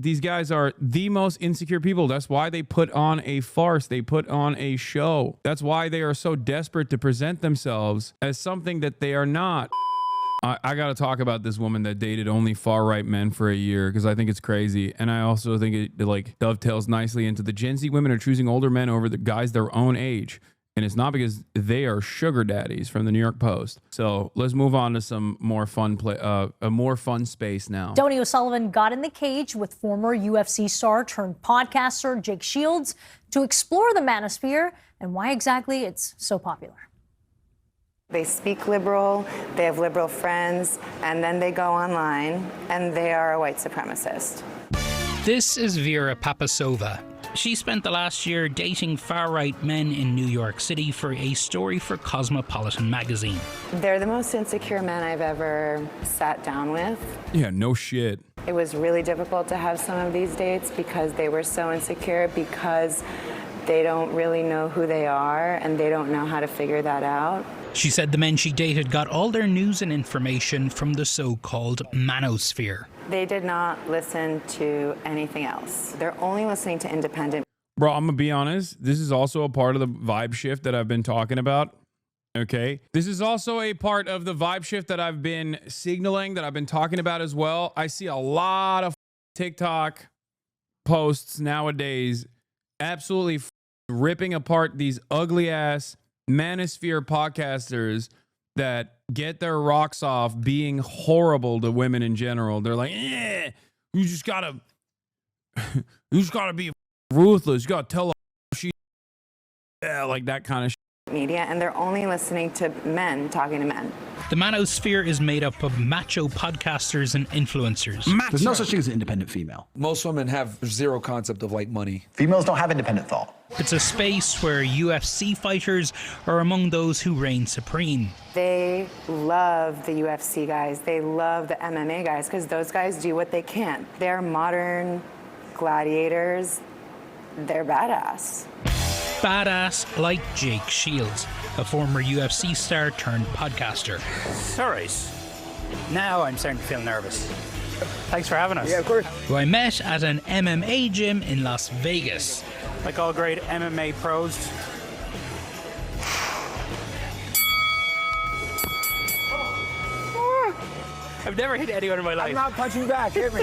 These guys are the most insecure people. That's why they put on a farce. They put on a show. That's why they are so desperate to present themselves as something that they are not. I got to talk about this woman that dated only far-right men for a year because I think it's crazy. And I also think it like dovetails nicely into the Gen Z women are choosing older men over the guys their own age. And it's not because they are sugar daddies from the New York Post. So let's move on to some more fun a more fun space now. Tony O'Sullivan got in the cage with former UFC star turned podcaster Jake Shields to explore the Manosphere and why exactly it's so popular. They speak liberal, they have liberal friends, and then they go online and they are a white supremacist. This is Vera Papasova. She spent the last year dating far-right men in New York City for a story for Cosmopolitan magazine. They're the most insecure men I've ever sat down with. Yeah, no shit. It was really difficult to have some of these dates because they were so insecure, because they don't really know who they are and they don't know how to figure that out. She said the men she dated got all their news and information from the so-called Manosphere. They did not listen to anything else. They're only listening to independent. Bro, I'm going to be honest. This is also a part of the vibe shift that I've been talking about. Okay. This is also a part of the vibe shift that I've been signaling, that I've been talking about as well. I see a lot of TikTok posts nowadays absolutely ripping apart these ugly ass Manosphere podcasters that get their rocks off being horrible to women in general. They're like, you just gotta be ruthless. You gotta tell her she, like that kind of shit. Media, and they're only listening to men talking to men. The Manosphere is made up of macho podcasters and influencers. There's no such thing as an independent female. Most women have zero concept of like money. Females don't have independent thought. It's a space where UFC fighters are among those who reign supreme. They love the UFC guys. They love the MMA guys because those guys do what they can. They're modern gladiators. They're badass. Badass like Jake Shields, a former UFC star turned podcaster. All right. Now I'm starting to feel nervous. Thanks for having us. Yeah, of course. Who I met at an MMA gym in Las Vegas. Like all great MMA pros. I've never hit anyone in my life. I'm not punching back. Hit me.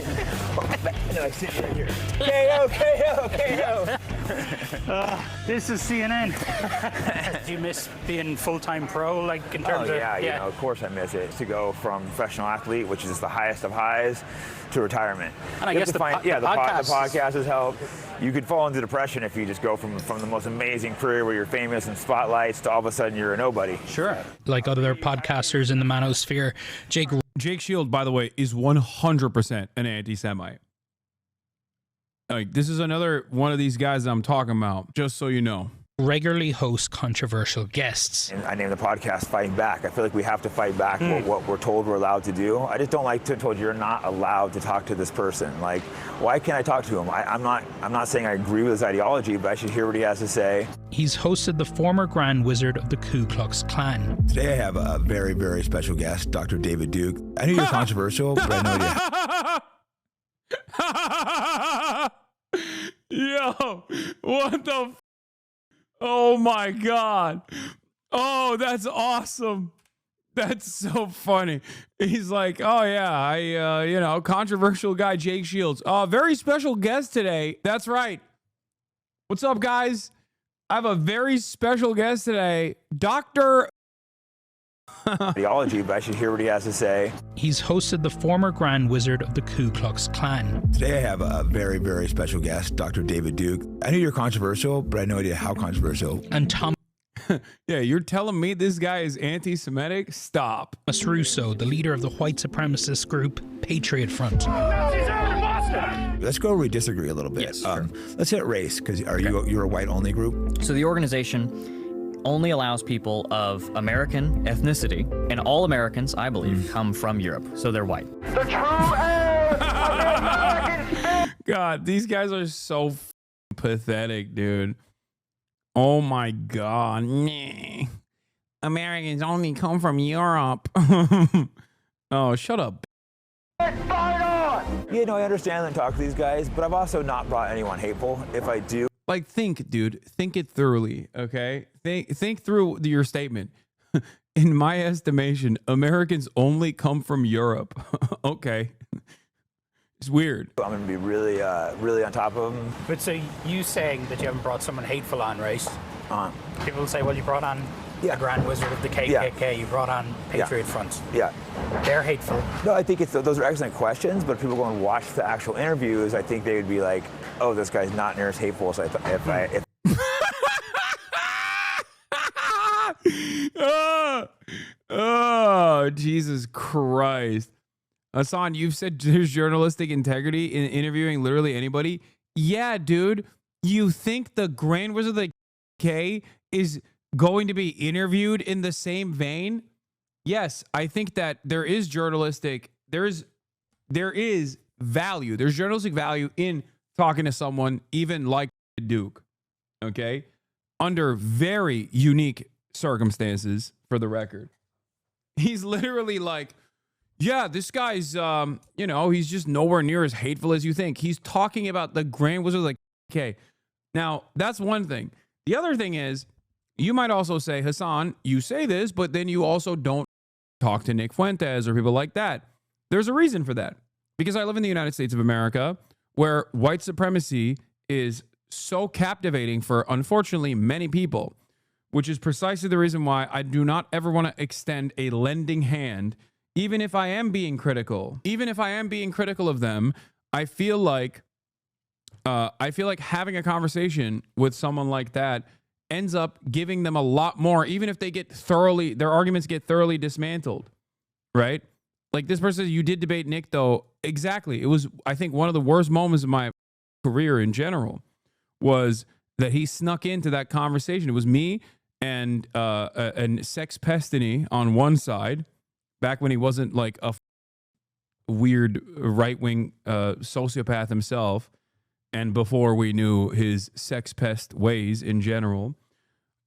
No, I sit right here. KO, KO, KO. This is CNN. Do you miss being full-time pro, like in terms of? You know, of course I miss it. To go from professional athlete, which is the highest of highs, to retirement. And I guess the podcast has helped. You could fall into depression if you just go from the most amazing career where you're famous and spotlights to all of a sudden you're a nobody. Sure. Like other podcasters in the Manosphere, Jake Shield, by the way, is 100% an anti-Semite. Like, this is another one of these guys that I'm talking about, just so you know. Regularly hosts controversial guests. And I named the podcast Fighting Back. I feel like we have to fight back what we're told we're allowed to do. I just don't like to be told you're not allowed to talk to this person. Like, why can't I talk to him? I'm not saying I agree with his ideology, but I should hear what he has to say. He's hosted the former Grand Wizard of the Ku Klux Klan. Today I have a very, very special guest, Dr. David Duke. I know you're controversial, but I know Yo, what the oh my God. Oh, that's awesome. That's so funny. He's like, oh yeah, controversial guy, Jake Shields. Very special guest today. That's right. What's up, guys? I have a very special guest today, Dr. Ideology, but I should hear what he has to say. He's hosted the former Grand Wizard of the Ku Klux Klan. Today I have a very, very special guest, Dr. David Duke. I know you're controversial, but I have no idea how controversial. And Thomas Yeah, you're telling me this guy is anti-Semitic? Stop. Russo, the leader of the white supremacist group Patriot Front. Let's go where we disagree a little bit. Yes, sure. Let's hit race, because you're a white-only group? So the organization only allows people of American ethnicity, and all Americans, I believe, come from Europe, so they're white. The true heirs of the American spirit. God, these guys are so pathetic, dude. Oh my God. Nah. Americans only come from Europe. Oh, shut up. Fight on! You know, I understand and talk to these guys, but I've also not brought anyone hateful. If I do, like, think, dude, think it thoroughly, okay? Think through your statement. In my estimation, Americans only come from Europe. Okay. It's weird. I'm going to be really, really on top of them. But so you saying that you haven't brought someone hateful on, right? People will say, well, you brought on the Grand Wizard of the KKK, you brought on Patriot Front. Yeah. They're hateful. No, I think those are excellent questions, but if people go and watch the actual interviews, I think they would be like, oh, this guy's not near as hateful as if Oh, Jesus Christ. Hasan, you've said there's journalistic integrity in interviewing literally anybody. Yeah, dude. You think the Grand Wizard of the K is going to be interviewed in the same vein? Yes, I think that there is value. There's journalistic value in talking to someone even like Duke. Okay? Under very unique circumstances, for the record. He's literally like, yeah, this guy's, he's just nowhere near as hateful as you think. He's talking about the Grand Wizard of the KKK. Now, that's one thing. The other thing is, you might also say, Hasan, you say this, but then you also don't talk to Nick Fuentes or people like that. There's a reason for that. Because I live in the United States of America, where white supremacy is so captivating for, unfortunately, many people, which is precisely the reason why I do not ever want to extend a lending hand, even if I am being critical. Even if I am being critical of them, I feel like having a conversation with someone like that ends up giving them a lot more, even if their arguments get thoroughly dismantled, right? Like this person says, you did debate Nick, though. Exactly. It was, I think, one of the worst moments of my career in general was that he snuck into that conversation. It was me and Sex Pestiny on one side, back when he wasn't like a weird right-wing sociopath himself, and before we knew his sex pest ways in general.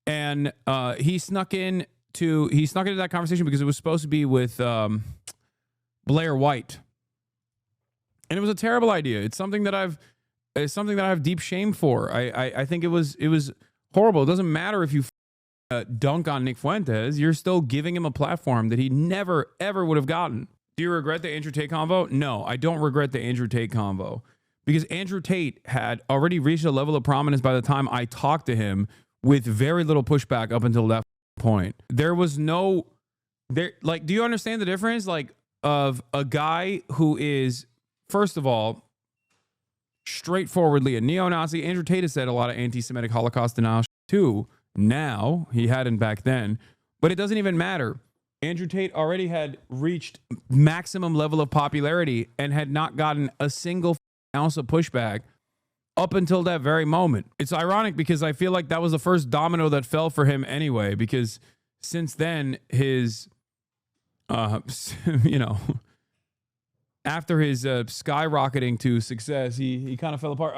And he snuck into that conversation because it was supposed to be with Blair White. And it was a terrible idea. It's something that I have deep shame for. I think it was horrible. It doesn't matter if you dunk on Nick Fuentes, you're still giving him a platform that he never, ever would have gotten. Do you regret the Andrew Tate convo? No, I don't regret the Andrew Tate convo, because Andrew Tate had already reached a level of prominence by the time I talked to him, with very little pushback up until that point. There was no, do you understand the difference? Like, of a guy who is, first of all, straightforwardly a neo-Nazi. Andrew Tate has said a lot of anti-Semitic Holocaust denial too. Now, he hadn't back then, but it doesn't even matter. Andrew Tate already had reached maximum level of popularity and had not gotten a single ounce of pushback up until that very moment. It's ironic because I feel like that was the first domino that fell for him anyway, because since then, his, after his skyrocketing to success, he kind of fell apart.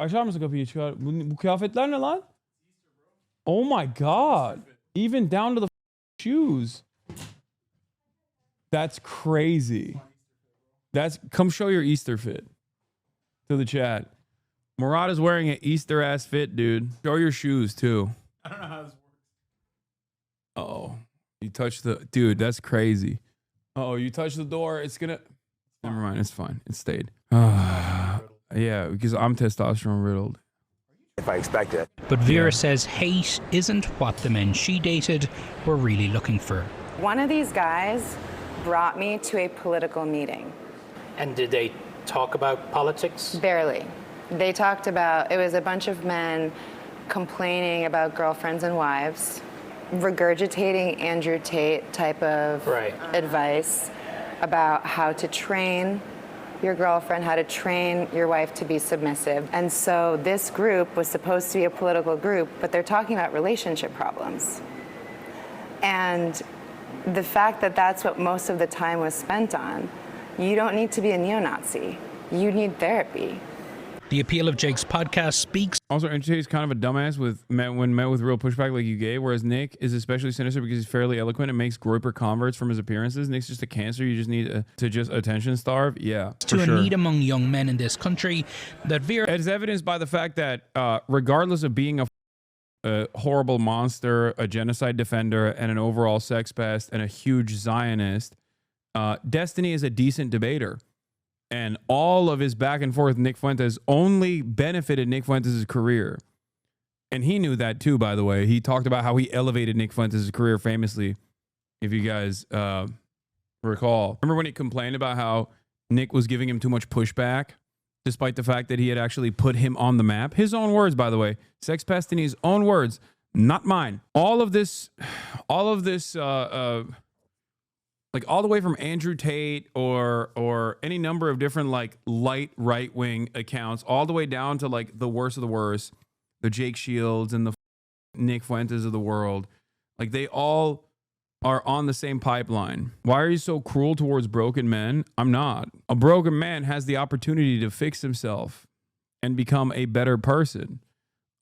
Oh my God. Even down to the shoes. That's crazy. Come show your Easter fit to the chat. Murad is wearing an Easter ass fit, dude. Show your shoes too. I don't know how this works. Oh, you touched dude, that's crazy. Oh, you touched the door. It's gonna, never mind. It's fine. It stayed. Yeah, because I'm testosterone riddled. If I expect it. But Vera says hate isn't what the men she dated were really looking for. One of these guys brought me to a political meeting. And did they talk about politics? Barely. They talked about, it was a bunch of men complaining about girlfriends and wives, regurgitating Andrew Tate type of advice about how to train your girlfriend, how to train your wife to be submissive. And so this group was supposed to be a political group, but they're talking about relationship problems. And the fact that that's what most of the time was spent on, you don't need to be a neo-Nazi. You need therapy. The appeal of Jake's podcast speaks. Also, Andrew Tate's kind of a dumbass when met with real pushback like you gave, whereas Nick is especially sinister because he's fairly eloquent and makes groyper converts from his appearances. Nick's just a cancer. You just need to just attention starve. Yeah, to a need among young men in this country that Vera... It's evidenced by the fact that regardless of being a horrible monster, a genocide defender, and an overall sex pest, and a huge Zionist, Destiny is a decent debater. And all of his back and forth with Nick Fuentes only benefited Nick Fuentes' career. And he knew that too, by the way. He talked about how he elevated Nick Fuentes' career famously, if you guys recall. Remember when he complained about how Nick was giving him too much pushback, despite the fact that he had actually put him on the map? His own words, by the way. Sex Pest in his own words, not mine. All of this, like all the way from Andrew Tate or any number of different like light right-wing accounts, all the way down to like the worst of the worst, the Jake Shields and the Nick Fuentes of the world. Like they all are on the same pipeline. Why are you so cruel towards broken men? I'm not. A broken man has the opportunity to fix himself and become a better person.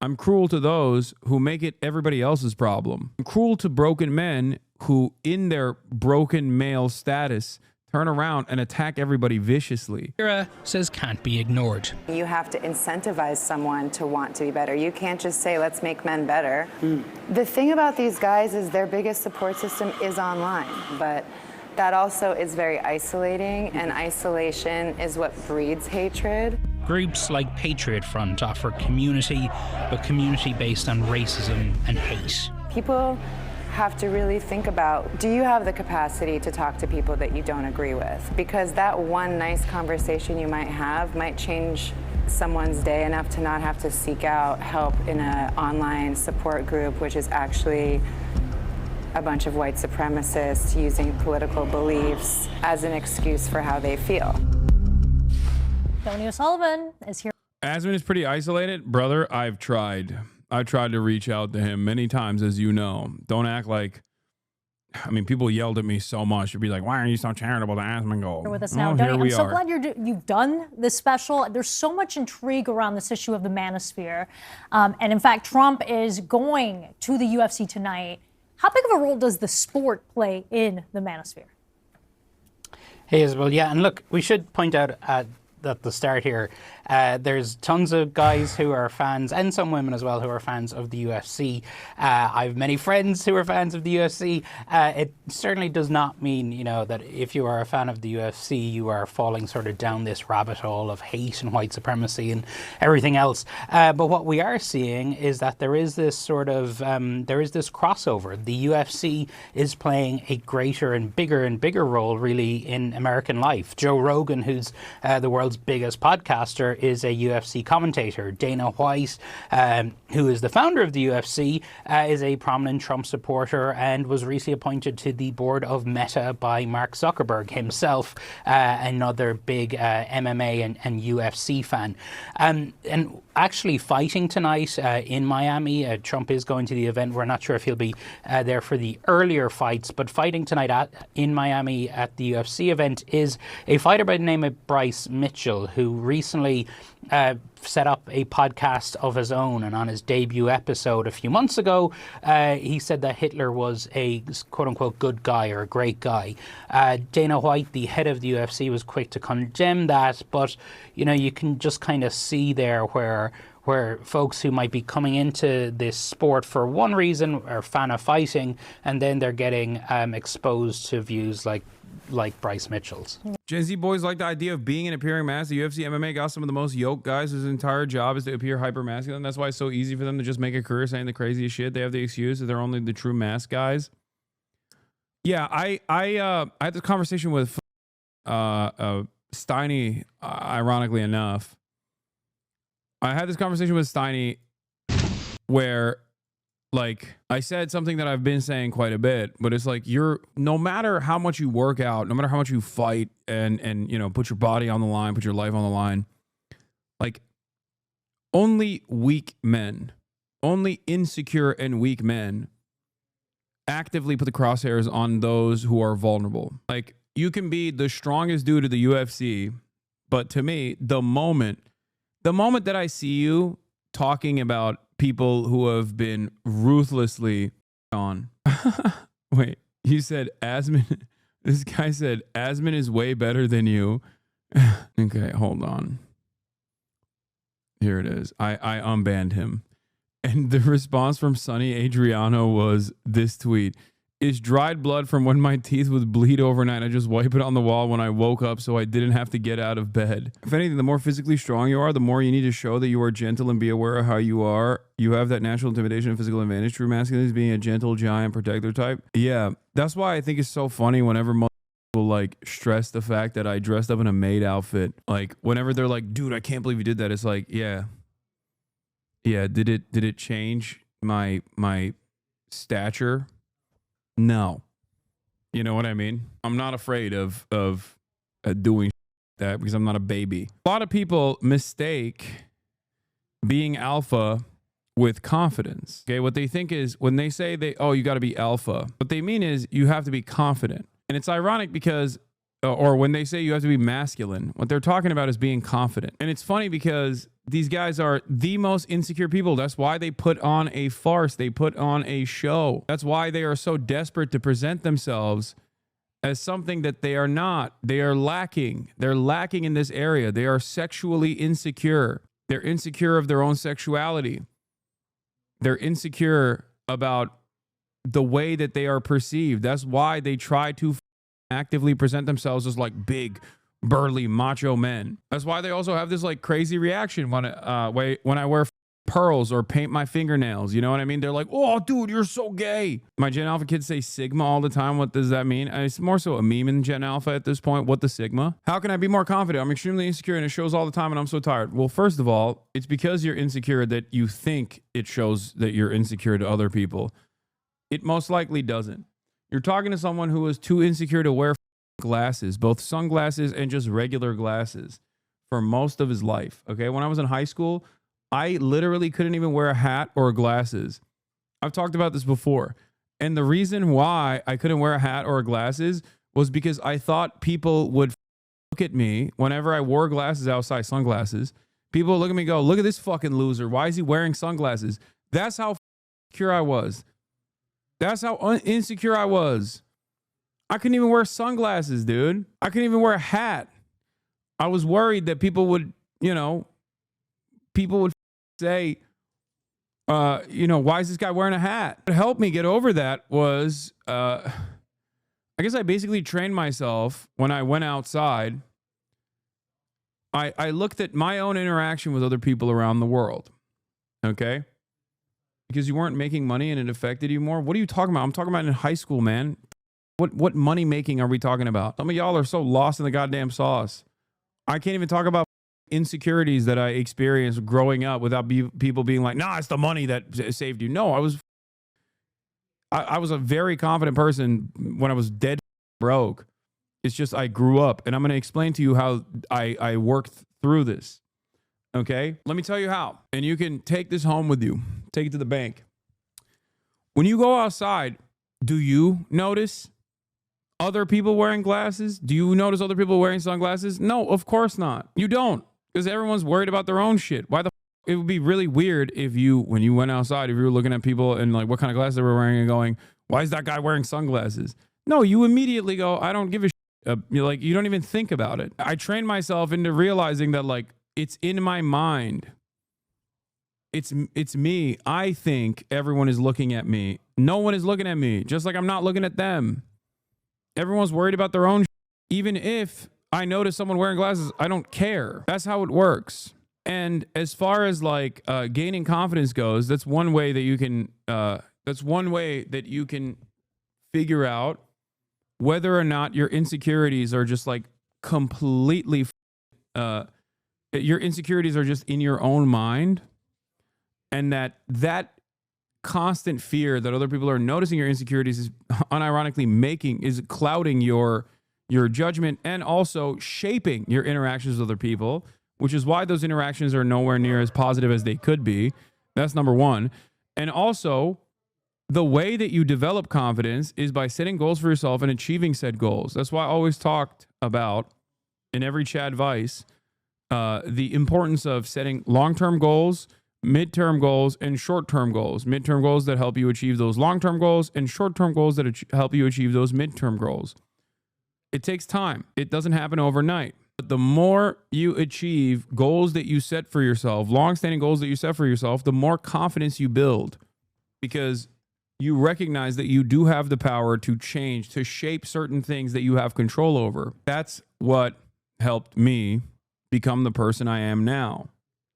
I'm cruel to those who make it everybody else's problem. I'm cruel to broken men who, in their broken male status, turn around and attack everybody viciously. Vera says can't be ignored. You have to incentivize someone to want to be better. You can't just say, let's make men better. The thing about these guys is their biggest support system is online, but that also is very isolating, and isolation is what breeds hatred. Groups like Patriot Front offer community, but community based on racism and hate. People have to really think about, do you have the capacity to talk to people that you don't agree with? Because that one nice conversation you might have might change someone's day enough to not have to seek out help in an online support group, which is actually a bunch of white supremacists using political beliefs as an excuse for how they feel. Tony O'Sullivan is here. Asman is pretty isolated. Brother, I've tried to reach out to him many times, as you know. Don't act like, I mean, people yelled at me so much. You'd be like, why are you so charitable to Asman Gold? With us now, Donnie, I'm so glad you've done this special. There's so much intrigue around this issue of the Manosphere. And in fact, Trump is going to the UFC tonight. How big of a role does the sport play in the Manosphere? Hey, Isabel, yeah, and look, we should point out at the start here, there's tons of guys who are fans, and some women as well, who are fans of the UFC. I have many friends who are fans of the UFC. It certainly does not mean, you know, that if you are a fan of the UFC, you are falling sort of down this rabbit hole of hate and white supremacy and everything else. But what we are seeing is that there is this sort of, there is this crossover. The UFC is playing a greater and bigger role, really, in American life. Joe Rogan, who's the world's biggest podcaster, is a UFC commentator. Dana White, who is the founder of the UFC, is a prominent Trump supporter and was recently appointed to the board of Meta by Mark Zuckerberg himself, another big MMA and UFC fan. And actually fighting tonight in Miami, Trump is going to the event. We're not sure if he'll be there for the earlier fights, but fighting tonight in Miami at the UFC event is a fighter by the name of Bryce Mitchell, who recently set up a podcast of his own, and on his debut episode a few months ago, he said that Hitler was a quote-unquote good guy or a great guy. Dana White, the head of the UFC, was quick to condemn that, but you know, you can just kind of see there where folks who might be coming into this sport for one reason are a fan of fighting, and then they're getting exposed to views like Bryce Mitchell's. Gen Z boys like the idea of being an appearing mass. The UFC MMA got some of the most yoked guys whose entire job is to appear hyper masculine. That's why it's so easy for them to just make a career saying the craziest shit. They have the excuse that they're only the true mass guys. Yeah, I had this conversation with Steiny, ironically enough. I had this conversation with Steiny where, like, I said something that I've been saying quite a bit, but it's like, no matter how much you work out, no matter how much you fight and you know, put your body on the line, put your life on the line, like, only weak men, only insecure and weak men actively put the crosshairs on those who are vulnerable. Like, you can be the strongest dude of the UFC, but to me, the moment The moment that I see you talking about people who have been ruthlessly on. Wait, you said Asmin. This guy said Asmin is way better than you. Okay, hold on. Here it is. I unbanned him. And the response from Sonny Adriano was this tweet. Is dried blood from when my teeth would bleed overnight. I just wipe it on the wall when I woke up so I didn't have to get out of bed. If anything, the more physically strong you are, the more you need to show that you are gentle and be aware of how you are. You have that natural intimidation and physical advantage. True masculinity is being a gentle, giant protector type. Yeah, that's why I think it's so funny whenever people like stress the fact that I dressed up in a maid outfit. Like whenever they're like, dude, I can't believe you did that. It's like, yeah. Did it change my stature? No. You know what I mean? I'm not afraid of doing that because I'm not a baby. A lot of people mistake being alpha with confidence. Okay, what they think is when they say you got to be alpha, what they mean is you have to be confident. And it's ironic because or when they say you have to be masculine, what they're talking about is being confident. And it's funny because these guys are the most insecure people. That's why they put on a farce. They put on a show. That's why they are so desperate to present themselves as something that they are not. They are lacking. They're lacking in this area. They are sexually insecure. They're insecure of their own sexuality. They're insecure about the way that they are perceived. That's why they try to actively present themselves as like big, burly, macho men. That's why they also have this like crazy reaction when I wear pearls or paint my fingernails. You know what I mean? They're like, oh, dude, you're so gay. My Gen Alpha kids say Sigma all the time. What does that mean? It's more so a meme in Gen Alpha at this point. What the Sigma? How can I be more confident? I'm extremely insecure and it shows all the time and I'm so tired. Well, first of all, it's because you're insecure that you think it shows that you're insecure to other people. It most likely doesn't. You're talking to someone who is too insecure to wear glasses, both sunglasses and just regular glasses, for most of his life. Okay, when I was in high school, I literally couldn't even wear a hat or glasses. I've talked about this before. And the reason why I couldn't wear a hat or glasses was because I thought people would look at me whenever I wore glasses outside, sunglasses. People would look at me and go, look at this fucking loser. Why is he wearing sunglasses? That's how insecure I was. That's how insecure I was. I couldn't even wear sunglasses, dude. I couldn't even wear a hat. I was worried that people would, say, why is this guy wearing a hat? What helped me get over that was, I guess I basically trained myself when I went outside. I looked at my own interaction with other people around the world. Okay? Because you weren't making money and it affected you more. What are you talking about? I'm talking about in high school, man. What money making are we talking about? Some of y'all are so lost in the goddamn sauce. I can't even talk about insecurities that I experienced growing up without people being like, nah, it's the money that saved you. No, I was a very confident person when I was dead broke. It's just I grew up, and I'm going to explain to you how I worked through this. Okay, let me tell you how. And you can take this home with you. Take it to the bank. When you go outside, do you notice other people wearing glasses? Do you notice other people wearing sunglasses? No, of course not. You don't, because everyone's worried about their own shit. Why the it would be really weird if when you went outside, if you were looking at people and like what kind of glasses they were wearing and going, why is that guy wearing sunglasses? No, you immediately go, I don't give a shit. You don't even think about it. I trained myself into realizing that like, it's in my mind. It's me. I think everyone is looking at me. No one is looking at me, just like I'm not looking at them. Everyone's worried about their own. Even if I notice someone wearing glasses, I don't care. That's how it works. And as far as like gaining confidence goes, that's one way that you can. That's one way that you can figure out whether or not your insecurities are just like completely. Your insecurities are just in your own mind, and that constant fear that other people are noticing your insecurities is unironically clouding your judgment and also shaping your interactions with other people, which is why those interactions are nowhere near as positive as they could be. That's number one. And also, the way that you develop confidence is by setting goals for yourself and achieving said goals. That's why I always talked about in every Chad Vice the importance of setting long-term goals, midterm goals, and short-term goals. Midterm goals that help you achieve those long-term goals, and short-term goals that help you achieve those midterm goals. It takes time. It doesn't happen overnight. But the more you achieve goals that you set for yourself, long-standing goals that you set for yourself, the more confidence you build, because you recognize that you do have the power to change, to shape certain things that you have control over. That's what helped me become the person I am now.